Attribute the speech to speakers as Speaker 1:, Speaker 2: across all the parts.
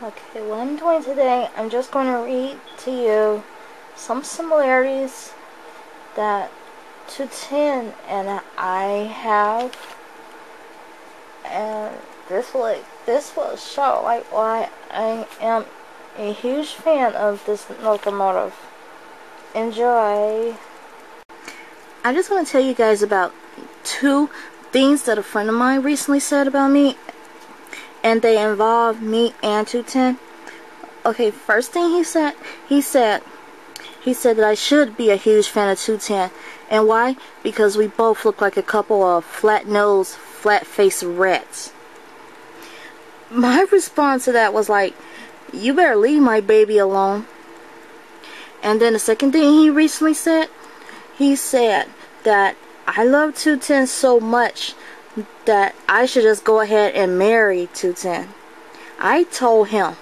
Speaker 1: Okay, what I'm doing today, I'm just going to read to you some similarities that Twotenny and I have, and this will show like why I am a huge fan of this locomotive. Enjoy. I just want to tell you guys about two things that a friend of mine recently said about me, and they involve me and Twotenny. Okay, first thing he said that I should be a huge fan of Twotenny. And why? Because we both look like a couple of flat-nosed, flat-faced rats. My response to that was like, you better leave my baby alone. And then the second thing he recently said, he said that I love Twotenny so much that I should just go ahead and marry Twotenny. I told him,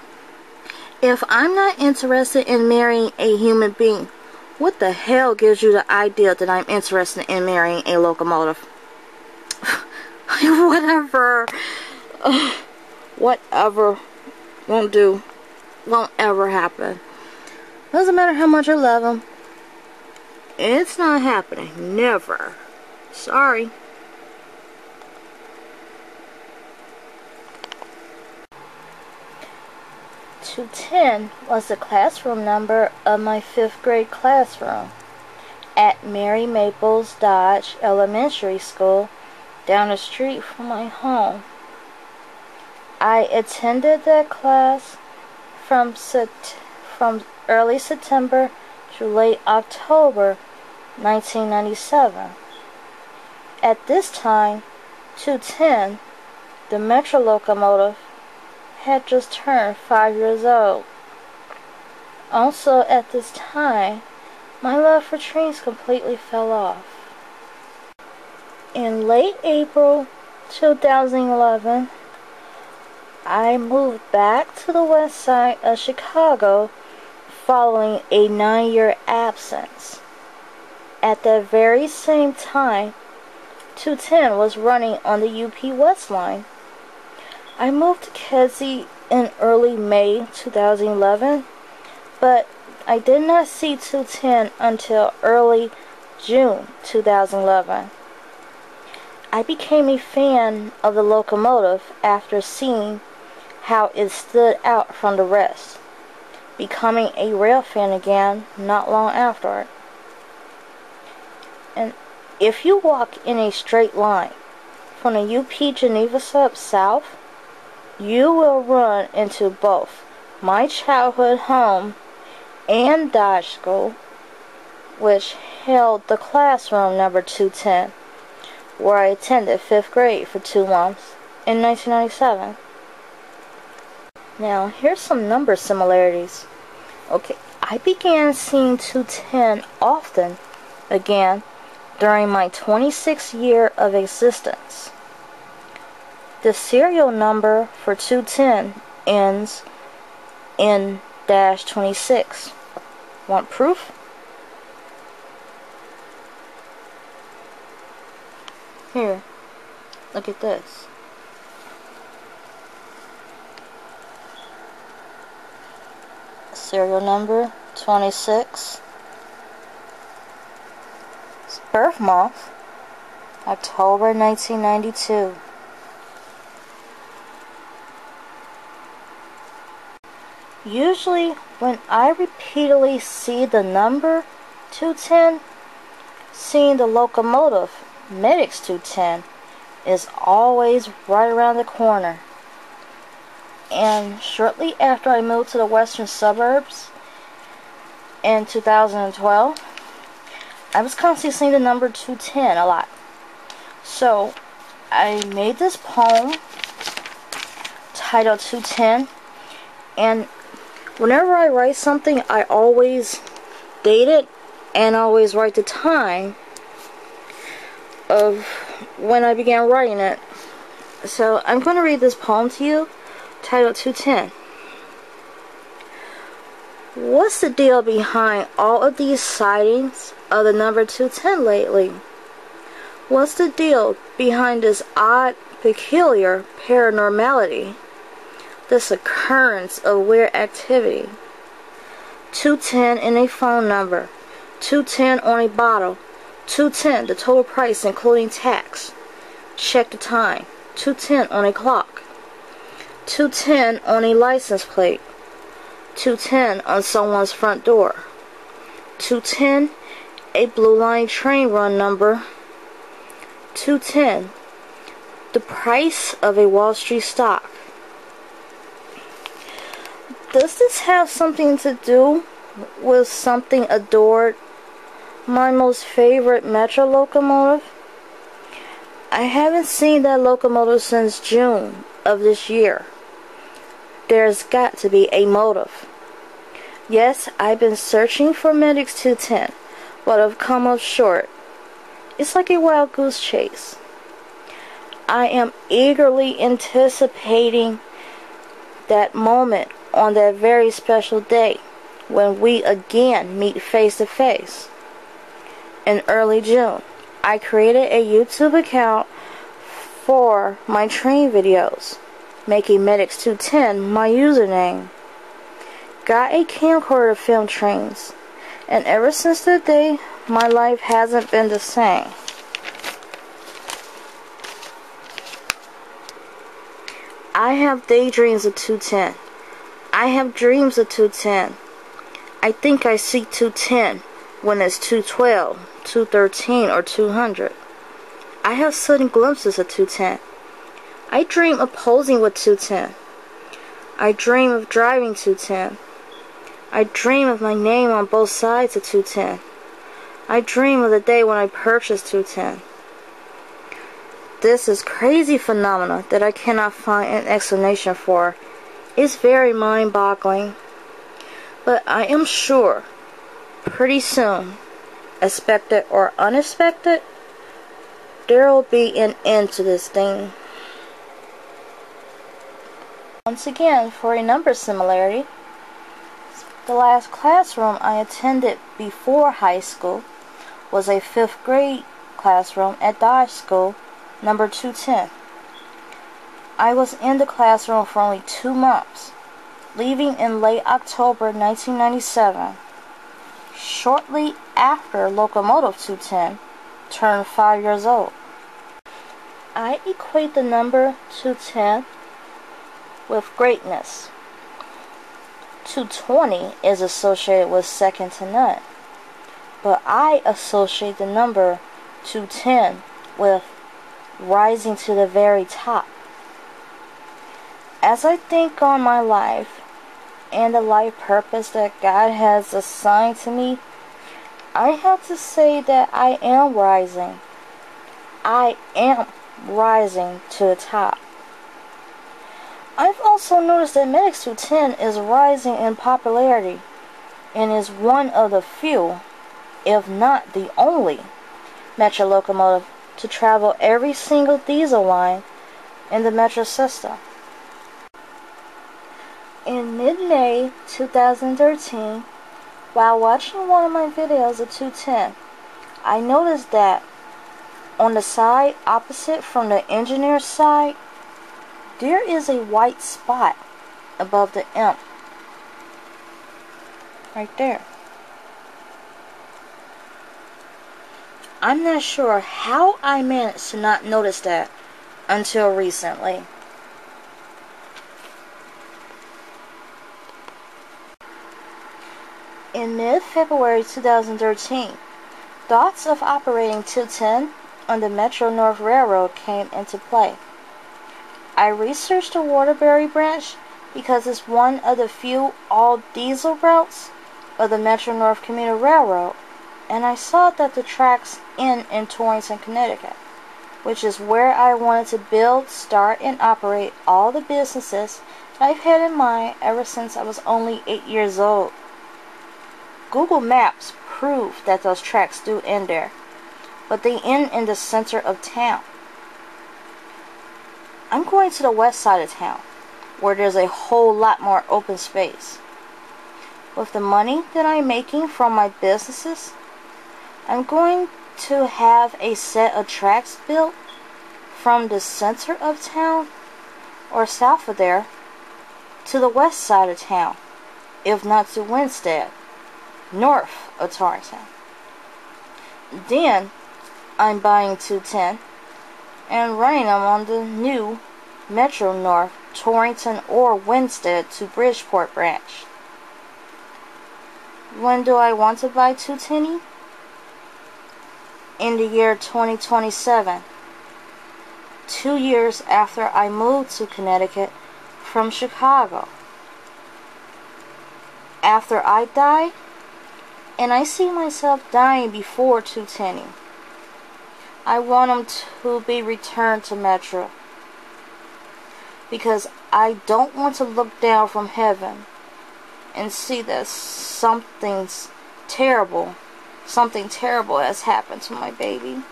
Speaker 1: if I'm not interested in marrying a human being, what the hell gives you the idea that I'm interested in marrying a locomotive? Whatever. Whatever. Won't do. Won't ever happen. Doesn't matter how much I love him. It's not happening. Never. Sorry. Twotenny was the classroom number of my 5th grade classroom at Mary Maples Dodge Elementary School down the street from my home. I attended that class from early September to late October 1997. At this time, Twotenny, the Metra locomotive, had just turned 5 years old. Also at this time, my love for trains completely fell off. In late April 2011, I moved back to the west side of Chicago following a 9-year absence. At that very same time, Twotenny was running on the UP West line. I moved to Kedzie in early May 2011, but I did not see Twotenny until early June 2011. I became a fan of the locomotive after seeing how it stood out from the rest, becoming a rail fan again not long afterward. And if you walk in a straight line from the UP Geneva sub south, you will run into both my childhood home and Dodge School, which held the classroom number Twotenny, where I attended 5th grade for 2 months in 1997. Now, here's some number similarities. Okay, I began seeing Twotenny often again during my 26th year of existence. The serial number for Twotenny ends in -26. Want proof? Here, look at this. Serial number 26. It's birth month, October 1992. Usually, when I repeatedly see the number Twotenny, seeing the locomotive METX Twotenny is always right around the corner. And shortly after I moved to the western suburbs in 2012, I was constantly seeing the number Twotenny a lot. So I made this poem titled Twotenny, and whenever I write something, I always date it and always write the time of when I began writing it. So I'm going to read this poem to you titled Twotenny. What's the deal behind all of these sightings of the number Twotenny lately? What's the deal behind this odd, peculiar paranormality? this occurrence of weird activity. 210 in a phone number. 210 on a bottle. 210 the total price including tax. Check the time. 210 on a clock. 210 on a license plate. 210 on someone's front door. 210 a blue line train run number. 210 the price of a Wall Street stock. Does this have something to do with something adored? My most favorite Metra locomotive? I haven't seen that locomotive since June of this year. There's got to be a motive. Yes, I've been searching for METX 210, but I've come up short. It's like a wild goose chase. I am eagerly anticipating that moment on that very special day when we again meet face to face. In early June, I created a YouTube account for my train videos, making METX 210 my username. Got a camcorder to film trains, and ever since that day, my life hasn't been the same. I have daydreams of 210. I have dreams of 210. I think I see 210 when it's 212, 213, or 200. I have sudden glimpses of 210. I dream of posing with 210. I dream of driving 210. I dream of my name on both sides of 210. I dream of the day when I purchased 210. This is crazy phenomena that I cannot find an explanation for. It's very mind-boggling. But I am sure, pretty soon, expected or unexpected, there will be an end to this thing. Once again, for a number similarity, the last classroom I attended before high school was a 5th grade classroom at Dodge School, number 210. I was in the classroom for only 2 months, leaving in late October 1997, shortly after Locomotive 210 turned 5 years old. I equate the number 210 with greatness. 220 is associated with second to none, but I associate the number 210 with rising to the very top. As I think on my life and the life purpose that God has assigned to me, I have to say that I am rising. I am rising to the top. I've also noticed that METX 210 is rising in popularity and is one of the few, if not the only, Metra locomotive to travel every single diesel line in the Metra system. In mid-May 2013, while watching one of my videos of 210, I noticed that on the side opposite from the engineer's side, there is a white spot above the imp. Right there. I'm not sure how I managed to not notice that until recently. In mid-February 2013, thoughts of operating 210 on the Metro North Railroad came into play. I researched the Waterbury branch because it's one of the few all-diesel routes of the Metro North Commuter Railroad, and I saw that the tracks end in Torrington, Connecticut, which is where I wanted to build, start, and operate all the businesses that I've had in mind ever since I was only 8 years old. Google Maps proved that those tracks do end there, but they end in the center of town. I'm going to the west side of town, where there's a whole lot more open space. With the money that I'm making from my businesses, I'm going to have a set of tracks built from the center of town or south of there to the west side of town, if not to Winstead, north of Torrington. Then I'm buying 210 and running them on the new Metro North, Torrington or Winstead to Bridgeport branch. When do I want to buy Twotenny? In the year 2027. 2 years after I moved to Connecticut from Chicago. After I die, and I see myself dying before Twotenny, I want them to be returned to Metra. Because I don't want to look down from heaven and see that something terrible has happened to my baby.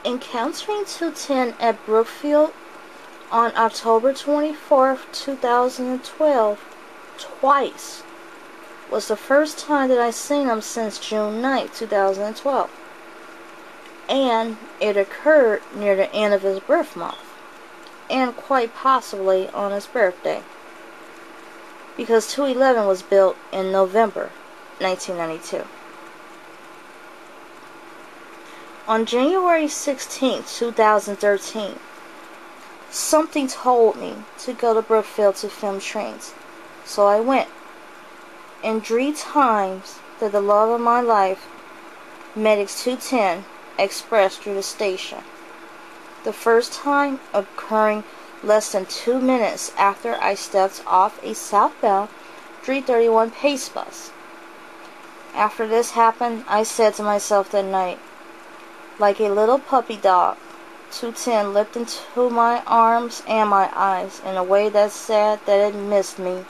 Speaker 1: Encountering 210 at Brookfield on October 24th, 2012, twice, was the first time that I seen him since June 9th, 2012. And it occurred near the end of his birth month, and quite possibly on his birthday, because 211 was built in November 1992. On January 16, 2013, something told me to go to Brookfield to film trains, so I went. And 3 times that the love of my life, METX 210, expressed through the station. The first time occurring less than 2 minutes after I stepped off a southbound 331 pace bus. After this happened, I said to myself that night, like a little puppy dog, 210 leapt into my arms and my eyes in a way that said that it missed me.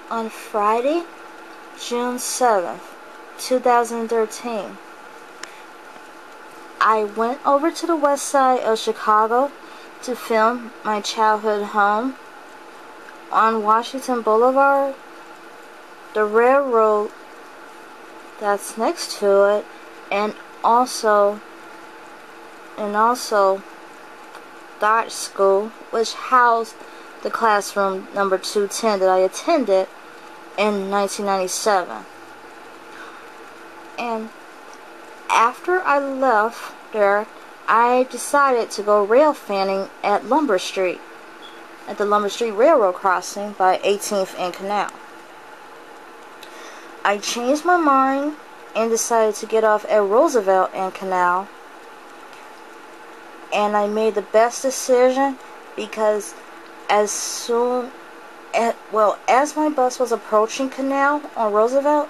Speaker 1: On Friday, June 7th, 2013, I went over to the west side of Chicago to film my childhood home on Washington Boulevard, the railroad that's next to it, and also the art school, which housed the classroom number 210 that I attended in 1997. And after I left there, I decided to go rail fanning at Lumber Street, at the Lumber Street Railroad crossing by 18th and Canal. I changed my mind and decided to get off at Roosevelt and Canal, and I made the best decision because as my bus was approaching Canal on Roosevelt,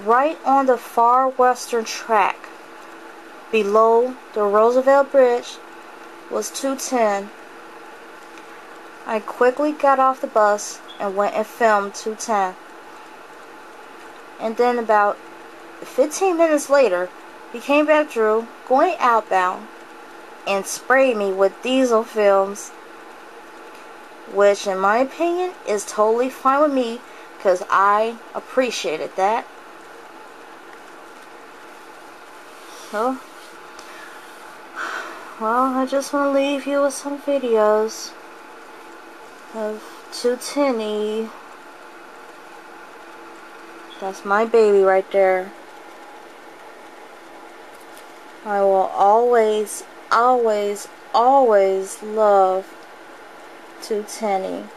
Speaker 1: right on the far western track below the Roosevelt Bridge was 210. I quickly got off the bus and went and filmed 210. And then about 15 minutes later, he came back through, going outbound, and sprayed me with diesel films, which in my opinion is totally fine with me because I appreciated that. So, well, I just want to leave you with some videos of Twotenny. That's my baby right there. I will always, always, always love Twotenny.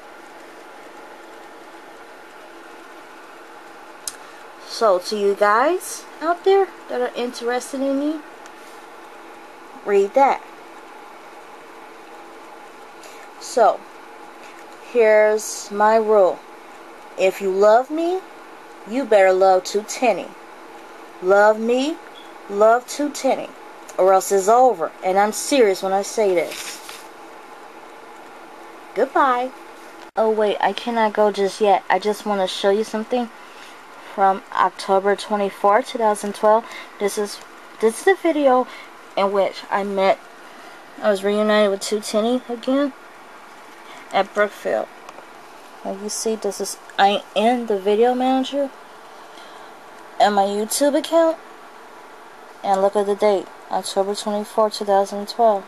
Speaker 1: So, to you guys out there that are interested in me, read that. So, here's my rule. If you love me, you better love Twotenny. Love me, love Twotenny, or else it's over. And I'm serious when I say this. Goodbye. Oh wait, I cannot go just yet. I just want to show you something from October 24, 2012. This is the video in which I was reunited with Twotenny again at Brookfield. Like you see, I in the video manager and my YouTube account, and look at the date, October 24, 2012.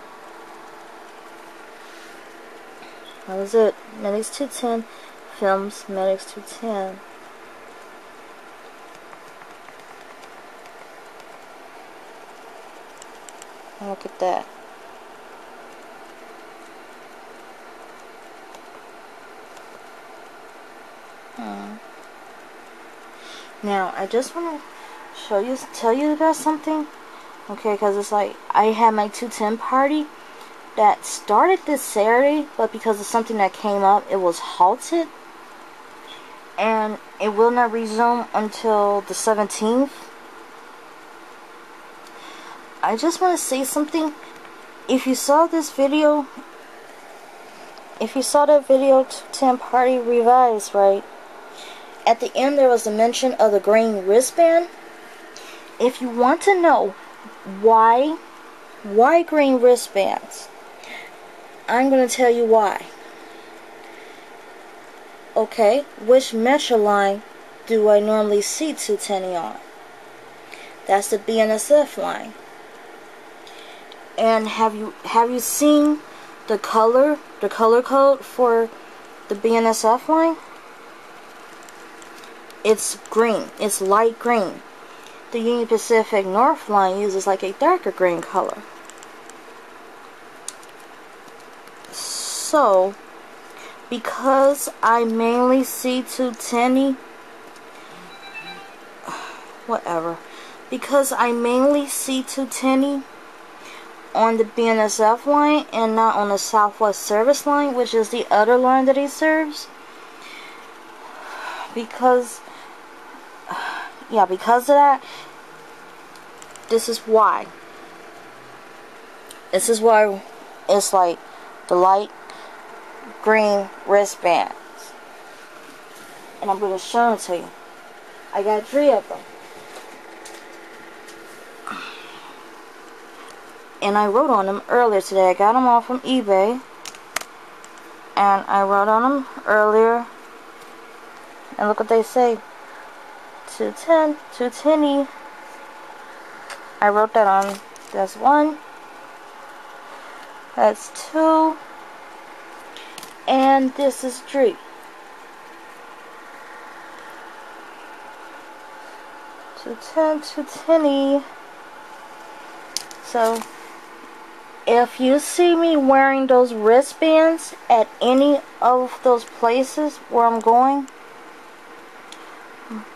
Speaker 1: That was it. METX 210 films METX 210. Look at that. Now, I just want to tell you guys something. Okay, because it's like, I had my 210 party that started this Saturday, but because of something that came up, it was halted. And it will not resume until the 17th. I just want to say something. If you saw this video, if you saw that video 210 party revised, right? At the end there was a mention of the green wristband. If you want to know why green wristbands, I'm going to tell you why. Okay, which Metra line do I normally see Twotenny on? That's the BNSF line. And have you seen the color code for the BNSF line? It's green. It's light green. The Union Pacific North line uses like a darker green color. So, because I mainly see Twotenny, because I mainly see Twotenny on the BNSF line and not on the Southwest Service line, which is the other line that he serves. Because of that, this is why. This is why it's like the light green wristbands. And I'm going to show them to you. I got 3 of them. And I wrote on them earlier today. I got them all from eBay. And I wrote on them earlier. And look what they say. 210, Twotenny. I wrote that on. That's 1. That's 2. And this is 3. Twotenny. So, if you see me wearing those wristbands at any of those places where I'm going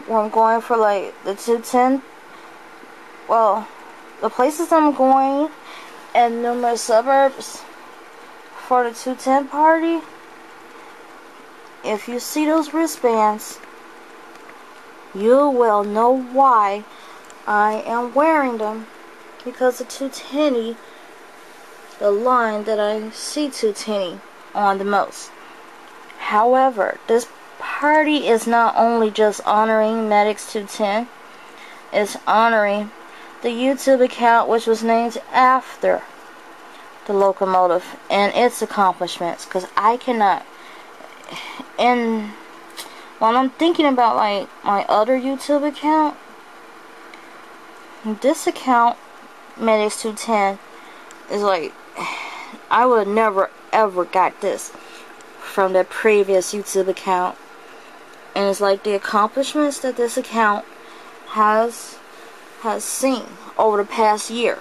Speaker 1: for like the 210, well, the places I'm going and numerous suburbs for the 210 party, if you see those wristbands, you will know why I am wearing them. Because of Twotenny, the line that I see Twotenny on the most. However, this party is not only just honoring METX 210, it's honoring the YouTube account which was named after the locomotive and its accomplishments. Because I cannot, and while I'm thinking about like my other YouTube account, this account METX 210 is like, I would never ever got this from the previous YouTube account. And it's like the accomplishments that this account has seen over the past year.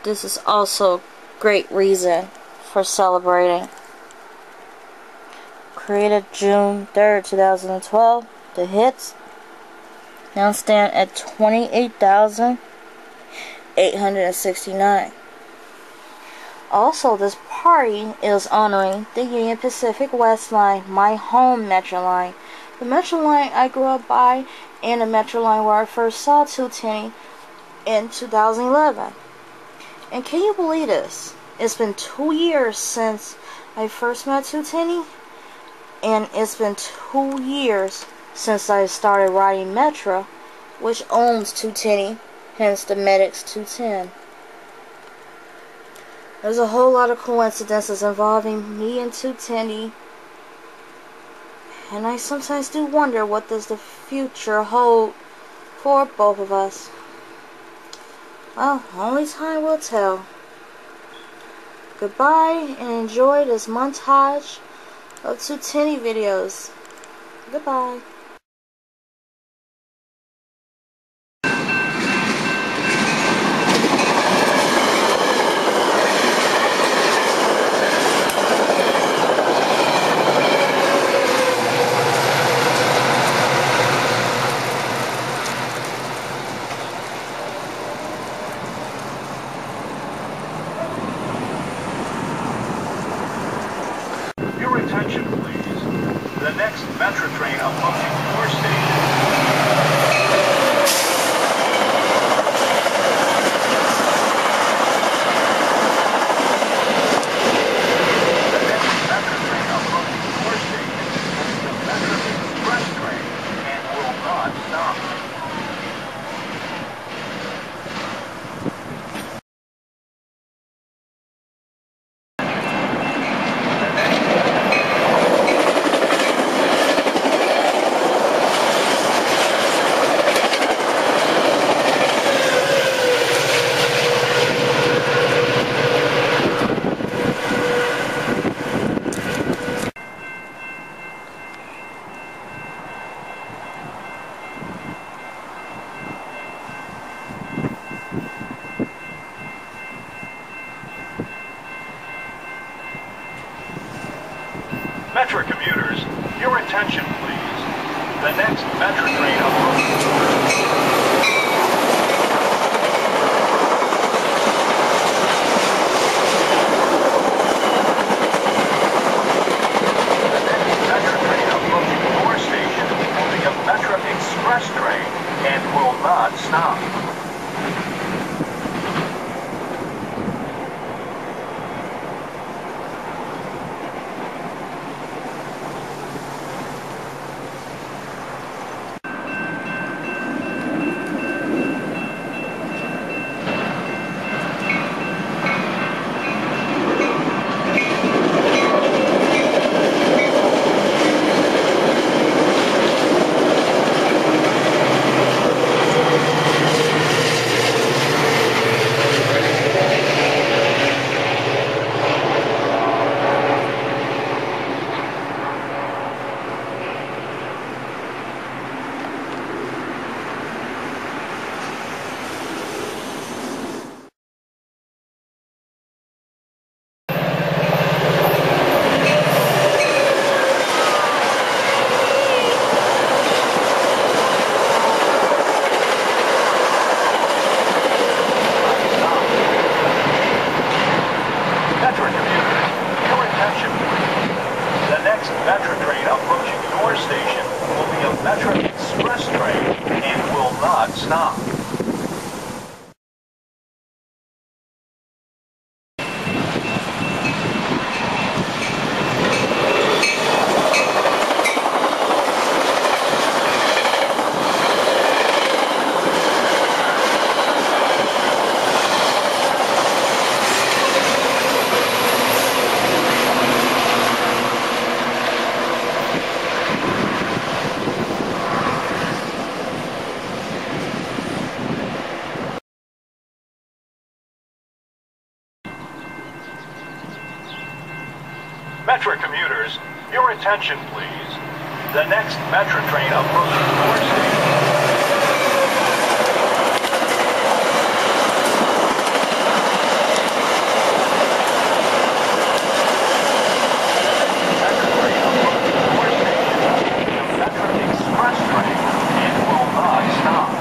Speaker 1: This is also a great reason for celebrating. Created June 3rd, 2012. The hits now stand at 28,869. Also, this party is honoring the Union Pacific West line, my home Metra line. The Metra line I grew up by, and the Metra line where I first saw Twotenny in 2011. And can you believe this? It's been 2 years since I first met Twotenny, and it's been 2 years since I started riding Metra, which owns Twotenny, hence the METX 210. There's a whole lot of coincidences involving me and Twotenny, and I sometimes do wonder what does the future hold for both of us. Well, only time will tell. Goodbye, and enjoy this montage of Twotenny videos. Goodbye.
Speaker 2: Your attention, please. The next Metra train approaching your station. The next Metra train approaching your station is the Metra Express train and will not stop. Metra commuters, your attention please. The next Metra train approaching your station will be a Metra Express train and will not stop. Metra train approaching your station will be a Metra Express train and will not stop. Metra commuters, your attention please. The next Metra train approaching your station. Metra train approaching your station will be a Metra Express train and will not stop.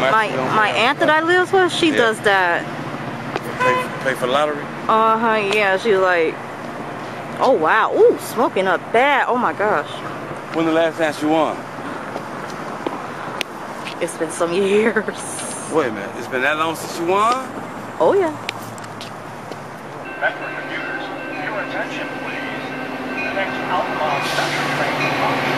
Speaker 1: My aunt that I live with, she does that.
Speaker 3: Pay for lottery?
Speaker 1: Yeah, she's like, oh wow, ooh, smoking up bad. Oh my gosh.
Speaker 3: When the last time she won?
Speaker 1: It's been some years.
Speaker 3: Wait a minute, it's been that long since you won?
Speaker 1: Oh yeah.
Speaker 2: Metra computers, your attention please. The next outbound Metra train will be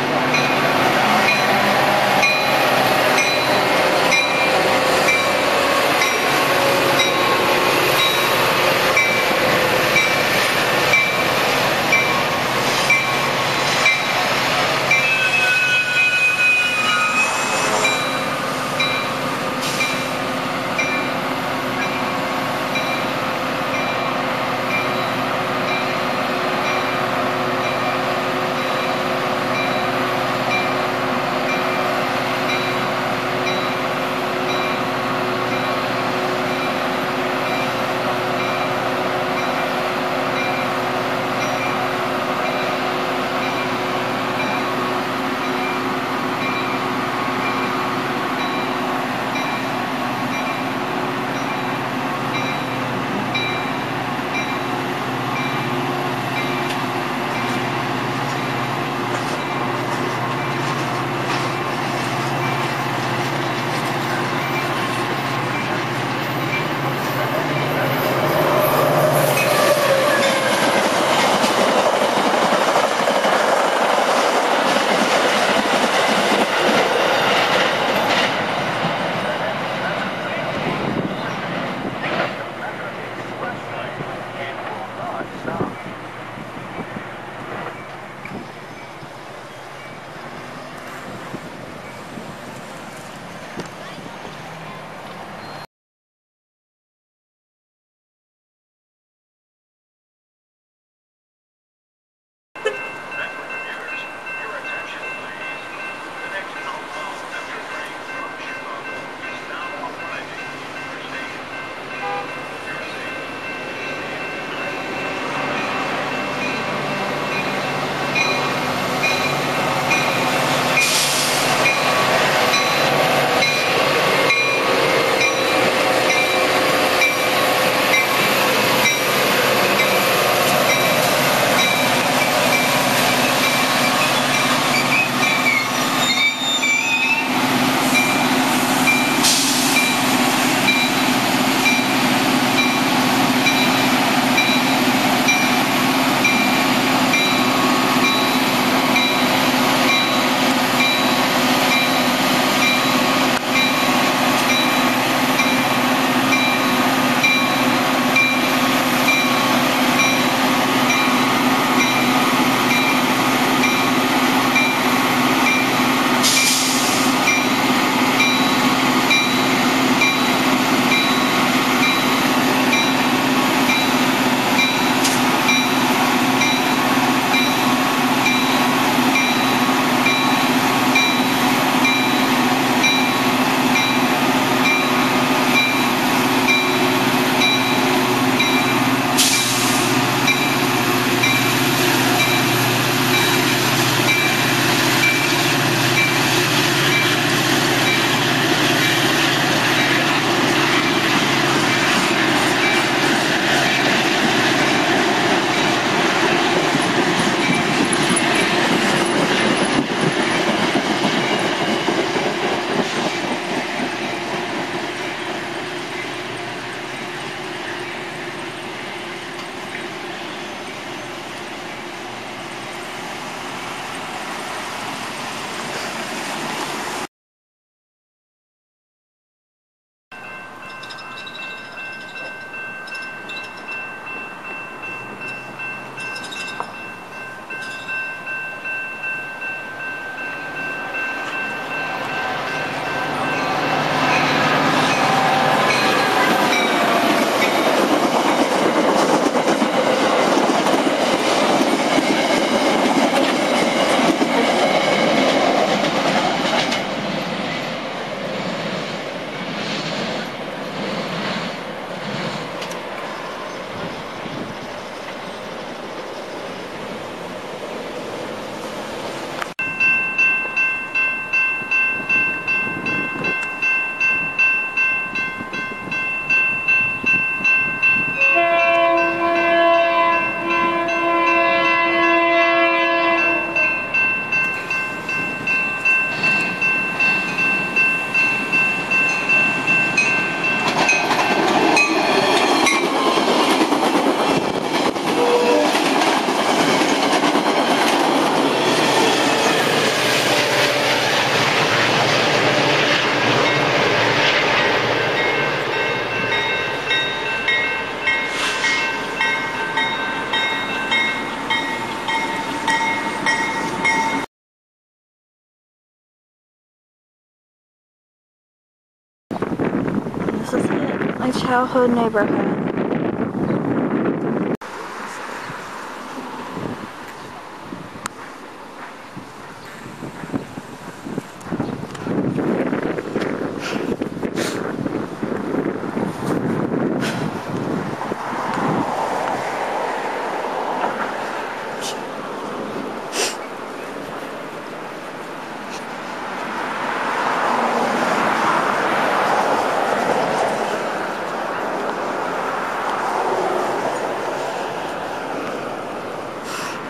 Speaker 1: This is it. My childhood neighborhood.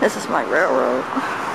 Speaker 1: This is my railroad.